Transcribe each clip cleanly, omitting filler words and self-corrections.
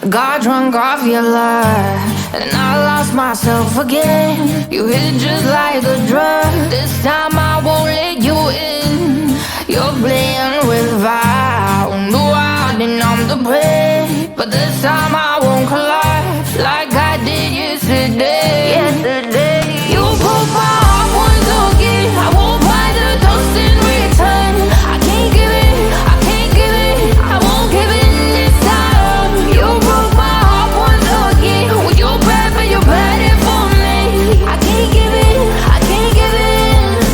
Got drunk off your love, and I lost myself again. You hit just like a drug. This time I won't let you in. You're playing with fire. No, I didn't I'm the prey, but this time I won't collapse like I did yesterday. You broke my heart once again. I won't buy the dust in return. I can't give it, I can't give it, I won't give it this time. You broke my heart once again. Well, you're bad, but you're bad it for me. I can't give it, I can't give it.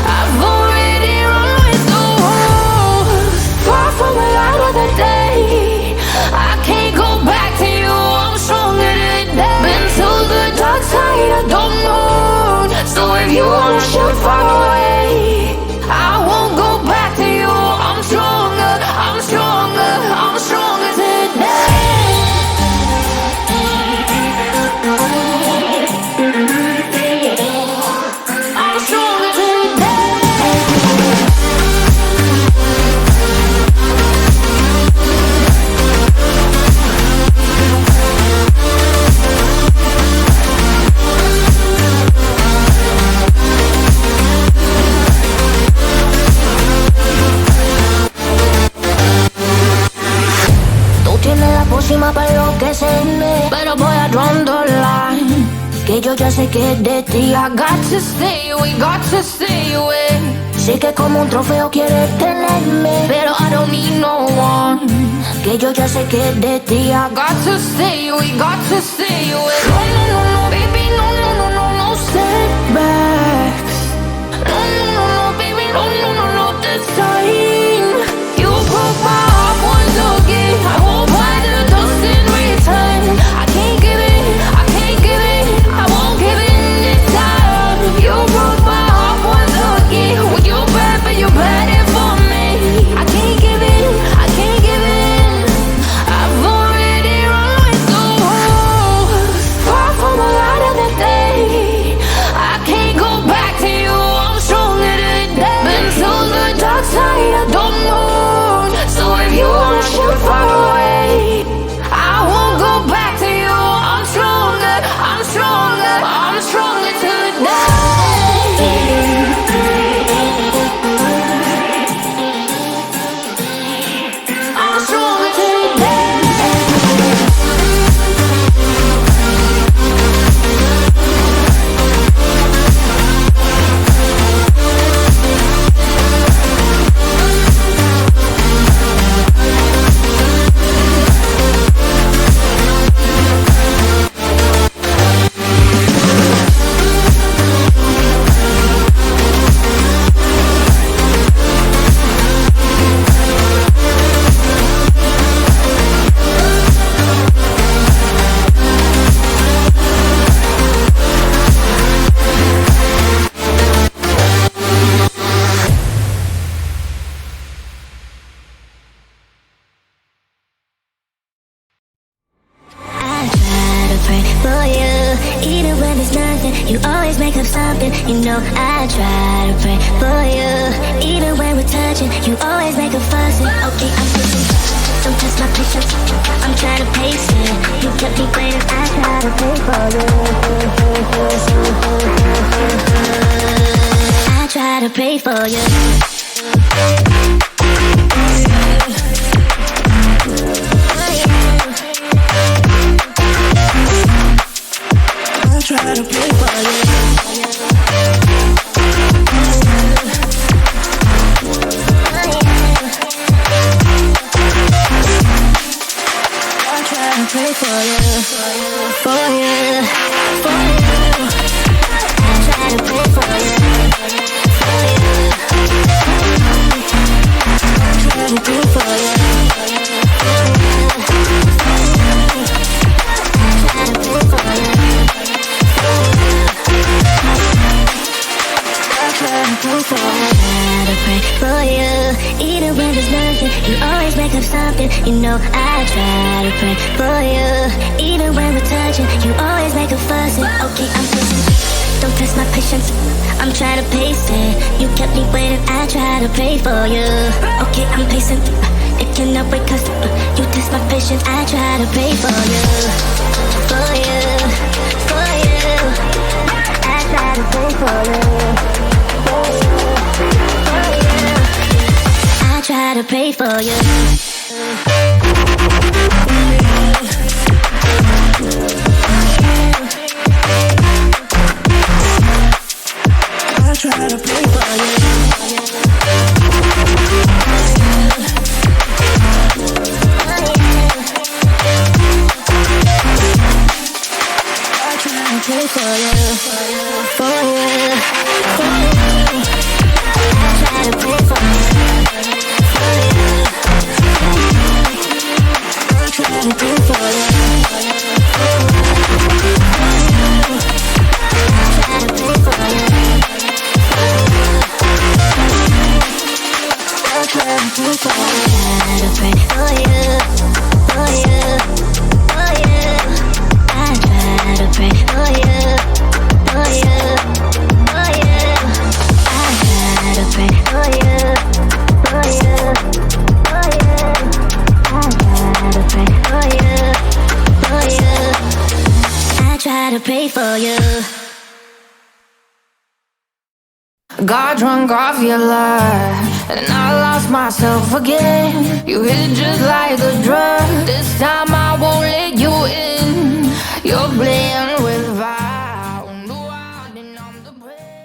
I've already run with the wolves. Far from the light of the day. I can't go back to you, I'm stronger today. Been to the dark side, I don't know. So if you wanna shoot far away, I won't go back to you. I'm stronger, I'm stronger, I'm stronger today. I'm stronger today. Tienes la pócima para enloquecerme, pero voy a draw the line. Que yo ya sé que es de ti. I got to stay away, got to stay away. Sé que como un trofeo quieres tenerme, pero I don't need no one. Que yo ya sé que es de ti. I got to stay away, got to stay away. No, no, no, no, baby, no, no, no, no, no setbacks. No, no, no, no, baby, no, no, no, no, this time. You broke my heart once again. I won't buy the dust in return. I can't give it, I can't give it, I won't give it this time. You broke my heart once again. Well, you're bad, but you're bad it for me. I can't give it, I can't give it. I've already run with the wolves. Far from the light of the day. I can't go back to you, I'm stronger today. Been to the dark side, I don't know. So if you wanna shoot far away, I won't go back to you. I'm stronger, I'm stronger, I'm stronger today. I'm stronger today. You always make up something, you know I try to pray for you. Even when we're touching, you always make a fuss. Okay, I'm pushing, don't test my patience. I'm trying to pace it. You kept me waiting, I try to pray for you. I try to pray for you. Try to play for you. I try to pray for you, for you, for you. I try to pray for you, for you. I try to pray for you, for you. I try to pray for you. I pray for you, even when there's nothing, you always make up something. You know I try to pray for you, even when we're touching, you always make a fuss. Okay, I'm pushing, don't test my patience. I'm trying to pace it. You kept me waiting, I try to pray for you. Okay, I'm pacing. It cannot wait 'cause you test my patience. I try to pray for you, for you, for you. I try to pray for you, for you, for you. I try to pray for you. I try to pray for you. Pray for you, for you, for you, for you. I try to pray for you, for you. I try to pray for you, for you, for you. I try to pray for you, I try to pray for you. I try to pray for you, for you, for you. I try to pray for you, for you, for you. I try to pray for you, for you, for you. I try to pray for you, for you. I try to pray for you. Got drunk off your life, and I lost myself again. You hit it just like a drug. This time